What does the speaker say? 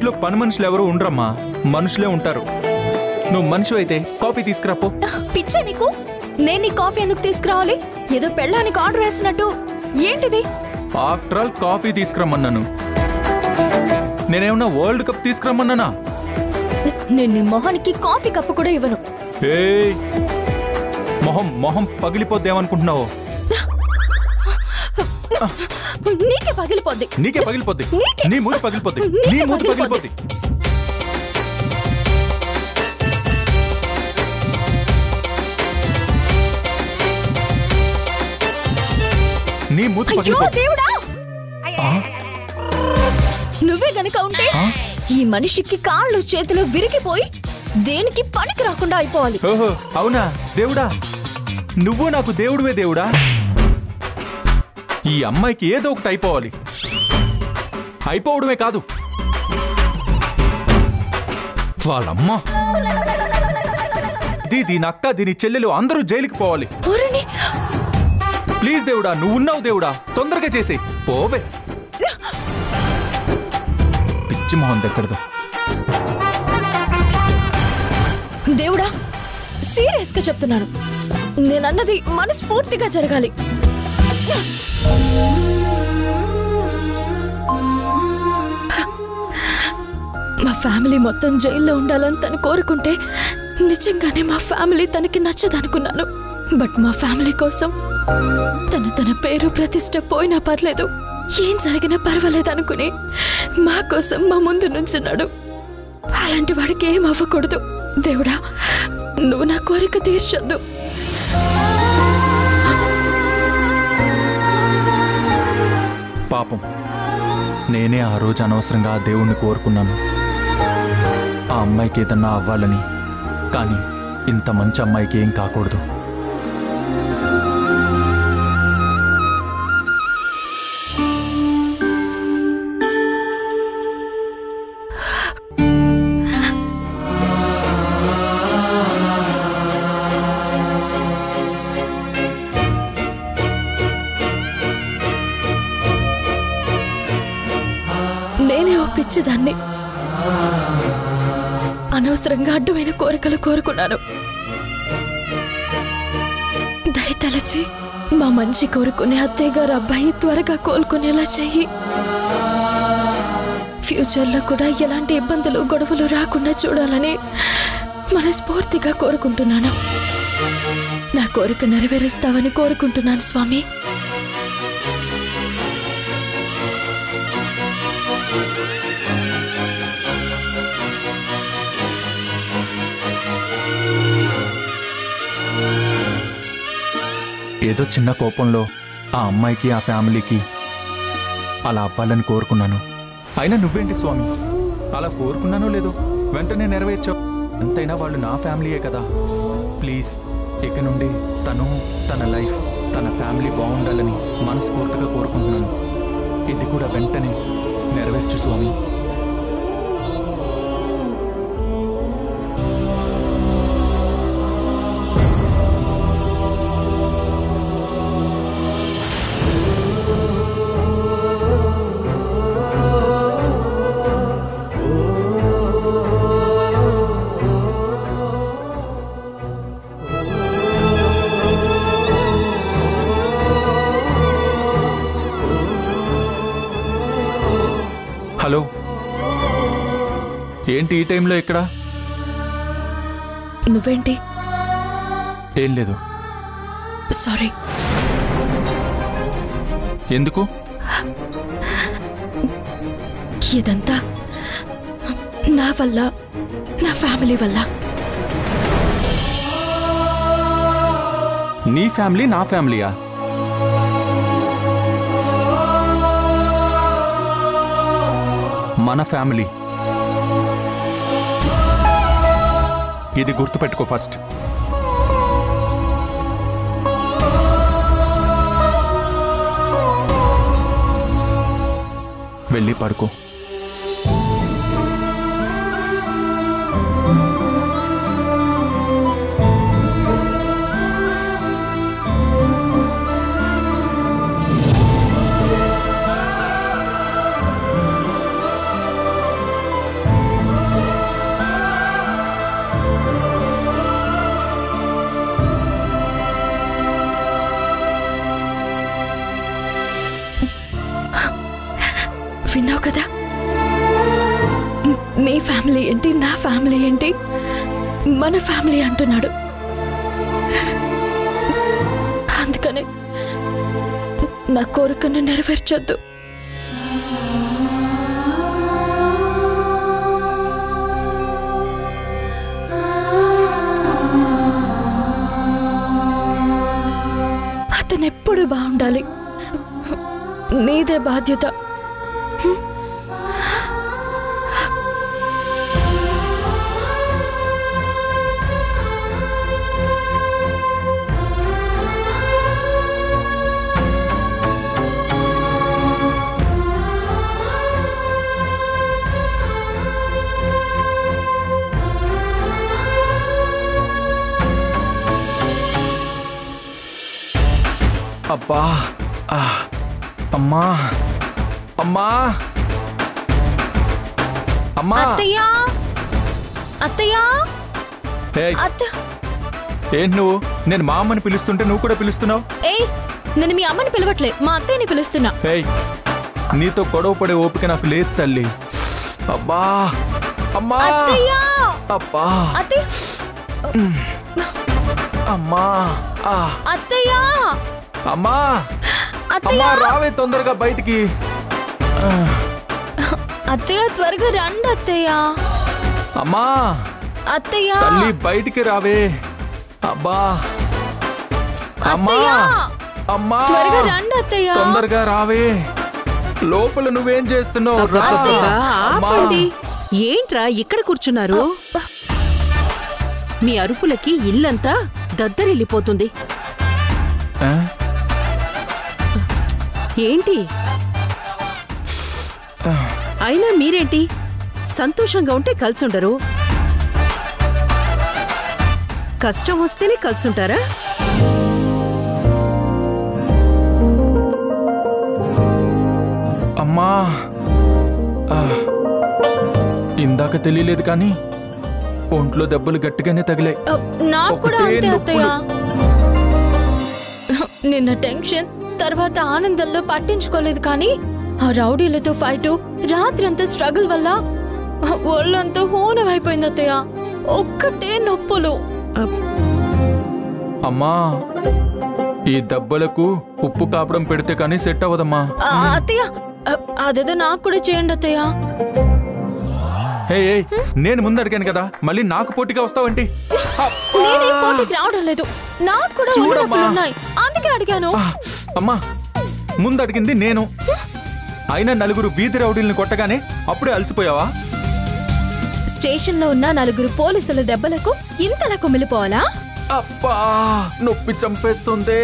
ఇంట్లో పని మనుషులు ఎవరు ఉండరమ్మా, మనుషులే ఉంటారు. నువ్వు మనిషి అయితే కాఫీ తీసుకురాపో. పిచ్చా నీకు? నేను నీ కాఫీ ఎందుకు తీసుకురావాలి? ఏదో పెళ్ళానికి ఆర్డర్ వేసినట్టు. ఏంటిది? ఆఫ్టర్ ఆల్ కాఫీ తీసుకురమ్మన్నాను. నేనేమన్నా వరల్డ్ కప్ తీసుకురమ్మన్నానా? నేను నీ మొహానికి కాఫీ కప్పు కూడా ఇవ్వను. మొహం మొహం పగిలిపోద్దేమనుకుంటున్నావు? నీకే పగిలిపోద్ది. నీకే పగిలిపోద్ది. నీ మూతి పగిలిపోద్ది. నీ మూతి పగిలిపోద్ది. నీ మూతి పగిలిపోద్ది. నువ్వే గనుక ఉంటే ఈ మనిషికి కాళ్ళు చేతులు విరిగిపోయి దేనికి పనికి రాకుండా అయిపోవాలి. ఓహో అవునా దేవుడా, నువ్వు నాకు దేవుడివే దేవుడా. ఈ అమ్మాయికి ఏదో ఒకటి అయిపోవాలి. అయిపోవడమే కాదు, వాళ్ళమ్మ, దీని అక్క, దీని చెల్లెలు అందరూ జైలుకి పోవాలి. ప్లీజ్ దేవుడా, నువ్వు ఉన్నావు దేవుడా, తొందరగా చేసే పోవే. పిచ్చి మొహం దగ్గరదో. దేవుడా, సీరియస్ గా చెప్తున్నాను, నేనన్నది మనస్ఫూర్తిగా జరగాలి. మా ఫ్యామిలీ మొత్తం జైల్లో ఉండాలని తను కోరుకుంటే నిజంగానే మా ఫ్యామిలీ తనకి నచ్చదనుకున్నాను. బట్ మా ఫ్యామిలీ కోసం తన పేరు ప్రతిష్ట పోయినా పర్లేదు, ఏం జరిగినా పర్వాలేదు అనుకుని మా కోసం మా ముందు నుంచున్నాడు. అలాంటి వాడికి ఏం అవ్వకూడదు. దేవుడా, నువ్వు నా కోరిక తీర్చొద్దు. పాపం, నేనే ఆ రోజు అనవసరంగా ఆ దేవుణ్ణి కోరుకున్నాను, ఆ అమ్మాయికి ఏదన్నా అవ్వాలని. కానీ ఇంత మంచి అమ్మాయికి ఏం కాకూడదు. నేనే ఒప్పించేదాన్ని. అనవసరంగా అడ్డమైన కోరికలు కోరుకున్నాను. దయతలచి మా మంచి కోరుకునే అత్తయ్య గారు అబ్బాయి త్వరగా కోలుకునేలా చెయ్యి. ఫ్యూచర్లో కూడా ఎలాంటి ఇబ్బందులు గొడవలు రాకుండా చూడాలని మనస్ఫూర్తిగా కోరుకుంటున్నాను. నా కోరిక నెరవేరుస్తావని కోరుకుంటున్నాను స్వామి. ఏదో చిన్న కోపంలో ఆ అమ్మాయికి, ఆ ఫ్యామిలీకి అలా అవ్వాలని కోరుకున్నాను. అయినా నువ్వేంటి స్వామి, అలా కోరుకున్నానో లేదో వెంటనే నెరవేర్చావు. ఎంతైనా వాళ్ళు నా ఫ్యామిలీయే కదా. ప్లీజ్, ఇక నుండి తను, తన లైఫ్, తన ఫ్యామిలీ బాగుండాలని మనస్ఫూర్తిగా కోరుకుంటున్నాను. ఇది కూడా వెంటనే నెరవేర్చు స్వామి. హలో, ఏంటి ఈ టైంలో ఇక్కడ? నువ్వేంటి? ఏం లేదు. సారీ. ఎందుకు? ఇదంతా నా వల్ల, నా ఫ్యామిలీ వల్ల. నీ ఫ్యామిలీ నా ఫ్యామిలీయా? మన ఫ్యామిలీ. ఇది గుర్తుపెట్టుకో ఫస్ట్. వెళ్ళి పడుకో. ఫ్యామిలీ ఏంటి, నా ఫ్యామిలీ ఏంటి, మన ఫ్యామిలీ అంటున్నాడు. అందుకని నా కోరికను నెరవేర్చొద్దు. అతను ఎప్పుడు బాగుండాలి, నీదే బాధ్యత. అబ్బా, అమ్మా, అమ్మా, అమ్మా. అత్తయ్యా, అత్తయ్యా, ఏయ్, అత్త. ఏంటి నువ్వు? నేను మా అమ్మని పిలుస్తుంటే నువ్వు కూడా పిలుస్తున్నావు? ఏయ్, నేను మీ అమ్మని పిలవట్లే, మా అత్తయ్యని పిలుస్తున్నా. ఏయ్, నీతో గొడవ పడే ఓపిక నాకు లేదు తల్లి. అబ్బా, అమ్మా, అత్తయ్యా, అబ్బా, అత్తయ్య, అమ్మా, అత్తయ్యా, అమ్మా, అత్తయ్య, అమ్మా, రావే తొందరగా బయటికి. అత్తయ్య, త్వరగా రండి అత్తయ్య. అమ్మా, అత్తయ్య, తల్లి బయటికి రావే. అబ్బా, అమ్మా, అత్తయ్య, అమ్మా, త్వరగా రండి అత్తయ్య. తొందరగా రావే. లోపల నువ్వేం చేస్తున్నావు? రా. అమ్మా. ఆపండి. ఏంట్రా ఇక్కడ కూర్చున్నారు? మీ అరుపులకి ఇల్లంతా దద్దరిల్లిపోతుంది. ఆ? ఏంటి? అయినా మీరేంటి సంతోషంగా ఉంటే కలిసుండరు, కష్టం వస్తేనే కలిసుంటారా? అమ్మా, ఇందాక తెలియలేదు కానీ ఒంట్లో దెబ్బలు గట్టిగానే తగిలాయి. నాకు కూడా ఒకటే అంతే అత్తయ్య. నొప్పులు. నిన్న టెన్షన్ తర్వాత ఆనందంలో పట్టించుకోలేదు కానీ ఆ రౌడీలతో ఫైటు, రాత్రంతా స్ట్రగుల్ వల్ల ఒళ్ళంతా హూనమైపోయింది అత్తయ్య. ఒక్కటే నొప్పులు. అమ్మా, ఈ దెబ్బలకు ఉప్పు కాపడం పెడితే కానీ సెట్ అవ్వదమ్మా. అత్తయ్య, అదేదో నాకు కూడా చేయండి అత్తయ్య. హే, నేను ముందు అడిగాను కదా, మళ్ళీ నాకు పోటీగా వస్తావేంటి? నేనే పోటీకి రావడం లేదు, నాకు కూడా ఒళ్ళు చూడమ్మా. నొప్పులు ఉన్నాయి, అందుకే అడిగాను. అమ్మా, ముందు అడిగింది నేను. అయినా నలుగురు వీధి రౌడీల్ని కొట్టగానే అప్పుడే అలసిపోయావా? స్టేషన్ లో ఉన్న నలుగురు పోలీసుల దెబ్బలకు ఇంతలా కుమిలిపోవాలా? అబ్బా, నొప్పి చంపేస్తుంది.